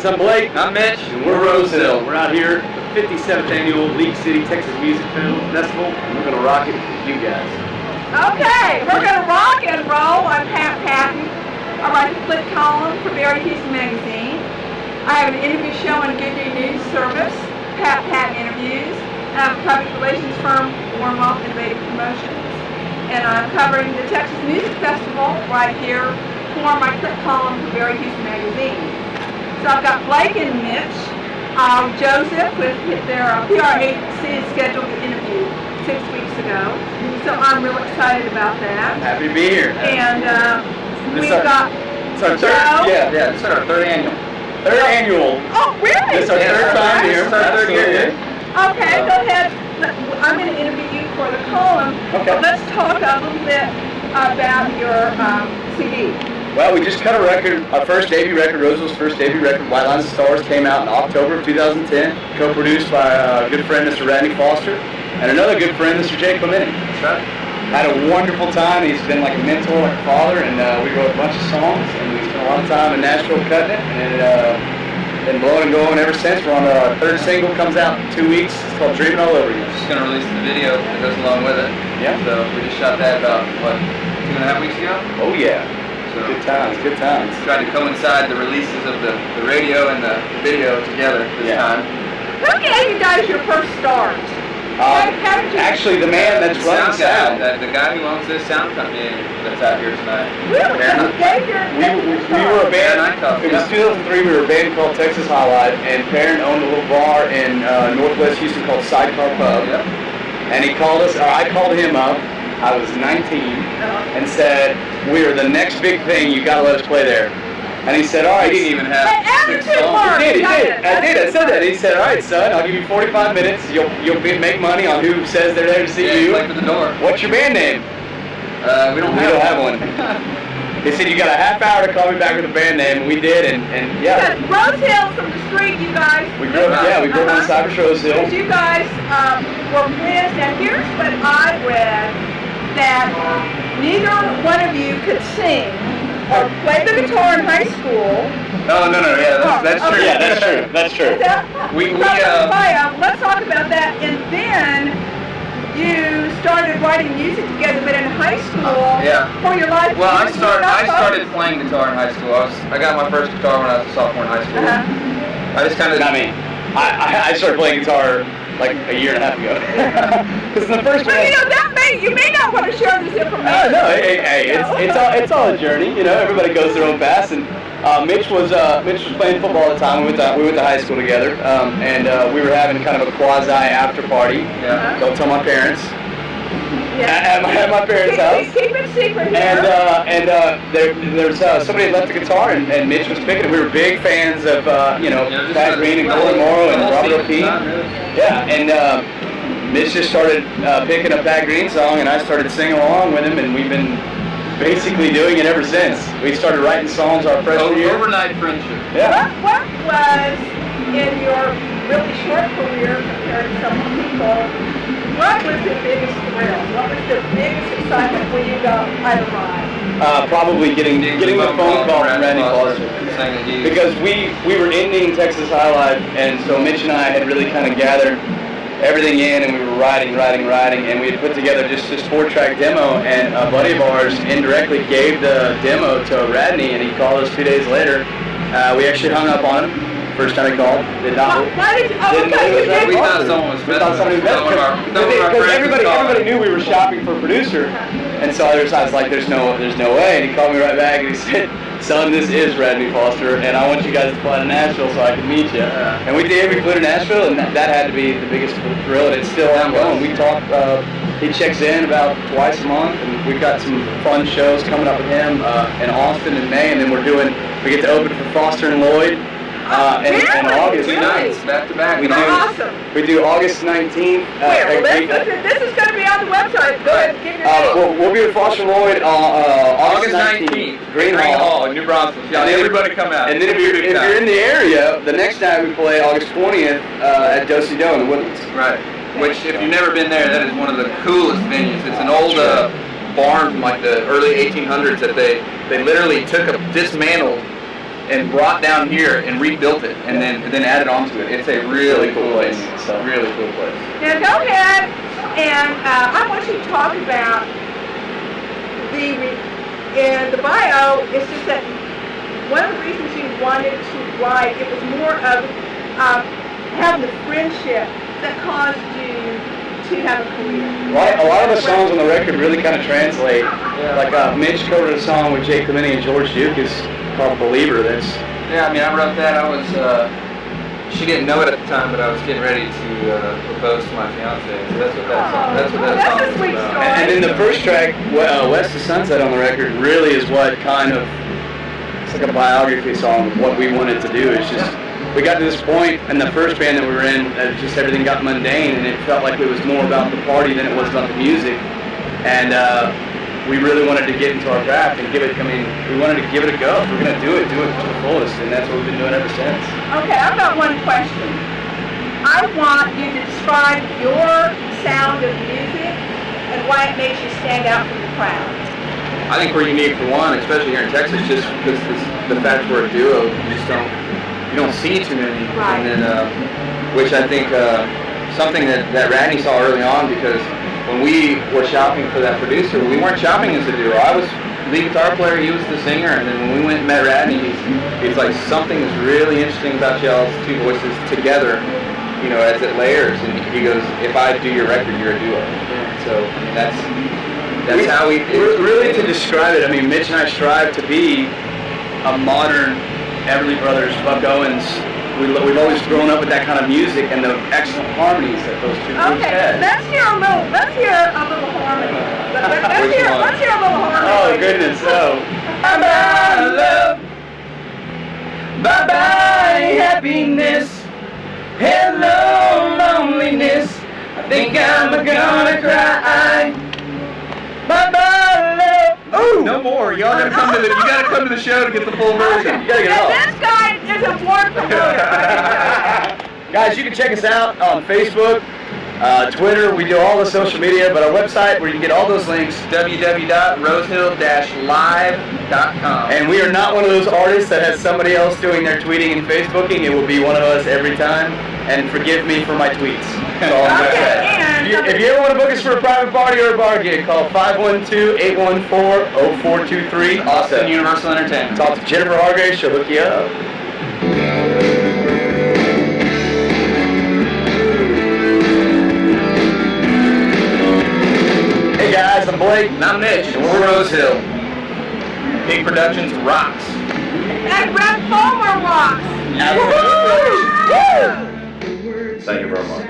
I'm Blake. I'm Mitch. And we're Rosehill. We're out here at the 57th Annual League City Texas Music Festival, and we're going to rock it with you guys. Okay, we're going to rock and roll. I'm Pat Patton. I write the Flip column for Very Houston Magazine. I have an interview show on Good News Service, Pat Patton Interviews. And I have a public relations firm, Warm-Up Innovative Promotions. And I'm covering the Texas Music Festival right here for my Flip column for Very Houston Magazine. So I've got Blake and Mitch. Joseph with their PR agency is scheduled to interview 6 weeks ago. So I'm real excited about that. Happy to be here. And we've got it's our third, yeah, it's our third annual. Third annual. Oh, really? It's our third time here. It's our third year. Okay, go ahead. I'm going to interview you for the column. Okay. But let's talk a little bit about your CD. Well, we just cut a record. Our first debut record, Roseville's first debut record, White Lines of Stars, came out in October of 2010, co-produced by a good friend, Mr. Rodney Foster, and another good friend, Mr. Jay Clementi. That's right. Had a wonderful time. He's been like a mentor, like a father, and we wrote a bunch of songs, and we spent a lot of time in Nashville cutting it, and been blowing and going ever since. We're on our third single, comes out in 2 weeks. It's called Dreaming All Over You. Just going to release the video that goes along with it. Yeah. So we just shot that about, what, 2.5 weeks ago? Oh, yeah. So Good times, good times. tried to coincide the releases of the radio and the video together this time. Who gave you guys your first stars? How did you... Actually, the man that's running sound. The guy who owns this sound company that's out here tonight. Really? Who gave your We were a band. It was 2003. We were a band called Texas High Life, and Perrin owned a little bar in Northwest Houston called Sidecar Pub. Yep. And he called us, or I called him up. I was 19, and said, "We are the next big thing. You got to let us play there." And he said, "All right." He didn't even have Hey, 6 songs. He did. I said that. He said, "All right, son. I'll give you 45 minutes. You'll make money on who says they're there to see you. Play for the door. What's your band name?" We don't have one. He said, "You got a half hour to call me back with a band name," and we did, and yeah. Rosehill from the street, you guys. We grew up, we grew up on Cypress Rosehill. Because you guys were friends. Now here's what I read, that neither one of you could sing or play the guitar in high school. No, yeah, that's true. Yeah, that's true. Let's talk about that. And then you started writing music together, but in high school, for your life. Well, I started playing guitar in high school. I got my first guitar when I was a sophomore in high school. I just kind of. Not me. I started playing guitar like a year and a half ago. Because the first. Well, you may not want to share this information. No, hey, it's all a journey. You know, everybody goes their own path, and Mitch was playing football at the time. We went to high school together, and we were having kind of a quasi after party. Yeah. Don't tell my parents. Yeah. At my parents' house. Keep it secret here. And there's somebody had left the guitar, and Mitch was picking it. We were big fans of Pat Green and Gordon Morrow and Robert O'Keefe. Yeah, and Mitch just started picking a Pat Green song, and I started singing along with him, and we've been basically doing it ever since. We started writing songs our freshman year. Overnight friendship. Yeah. What was, in your really short career compared to some people, what was the biggest thrill? What was the biggest excitement when you got Iron? Probably getting the phone call from Randy Foster. Because we were ending Texas High Life, and so Mitch and I had really kind of gathered everything in, and we were writing, and we had put together just this 4-track demo, and a buddy of ours indirectly gave the demo to Radney, and he called us 2 days later. We actually hung up on him. First time he called, did not. Why did you? Oh, We thought someone was messing. Because everybody knew we were shopping for a producer, and so I was like, "There's no way." And he called me right back, and he said, "Son, this is Radney Foster, and I want you guys to fly to Nashville so I can meet you." And we did. We flew to Nashville, and that had to be the biggest thrill, and it's still ongoing. We talk. He checks in about twice a month, and we've got some fun shows coming up with him in Austin in May, and then we get to open for Foster and Lloyd. In August 9th, back to back. We do August 19th. This is going to be on the website. Go ahead, get your name. We'll be with Foster and Lloyd August 19th. Green Hall in New Braunfels. Yeah, everybody come out. And then if you're in the area, the next night we play August 20th at Do-Si-Do in the Woodlands. Right. Which, if you've never been there, that is one of the coolest venues. It's an old barn from like the early 1800s that they literally dismantled and brought down here and rebuilt it, and then added onto it. It's a really cool place. It's a really cool place. Now go ahead and I want you to talk about in the bio. It's just that one of the reasons you wanted to write, it was more of having the friendship that caused you to have a career. A lot of the songs on the record really kind of translate. Like Mitch covered a song with Jake Clementi and George Dukas called Believer. Yeah, I mean, I wrote that. I was, she didn't know it at the time, but I was getting ready to propose to my fiance. So that's what that song, that's a sweet about. story. And then the first track, West of Sunset on the record, really is what kind of, it's like a biography song of what we wanted to do. It's just, we got to this point in the first band that we were in, that just everything got mundane, and it felt like it was more about the party than it was about the music. And we really wanted to get into our craft and we wanted to give it a go. If we're going to do it to the fullest, and that's what we've been doing ever since. Okay, I've got one question. I want you to describe your sound of music and why it makes you stand out from the crowd. I think we're unique for one, especially here in Texas, just because the fact we're a duo, you don't see too many. Right. And then, which I think something that Radney saw early on, because when we were shopping for that producer, we weren't shopping as a duo. I was lead guitar player, he was the singer, and then when we went and met Radney, he's like, something is really interesting about y'all's two voices together, you know, as it layers. And he goes, if I do your record, you're a duo. So I mean, that's how we really to describe it. I mean, Mitch and I strive to be a modern Everly Brothers, Buck Owens. We've always grown up with that kind of music and the excellent harmonies that those two groups had. Let's hear a little harmony. Let's hear a little harmony. Oh goodness, so. Bye-bye love, bye-bye happiness, hello loneliness, I think I'm gonna cry. Bye-bye love. Oh, no more. Y'all gotta come to the show to get the full version. You gotta get it all. This guy is a word promoter. Guys, you can check us out on Facebook, Twitter. We do all the social media, but our website where you can get all those links, www.rosehill-live.com. And we are not one of those artists that has somebody else doing their tweeting and Facebooking. It will be one of us every time. And forgive me for my tweets. That's all I'm gonna say. If you ever want to book us for a private party or a bar gig, call 512-814-0423. Austin Universal Entertainment. Talk to Jennifer Hargrave. She'll hook you up. Hey guys, I'm Blake. And I'm Mitch. And we're Rose Hill. Big Productions rocks. And Brett Folmar rocks. Absolutely. Thank you very much.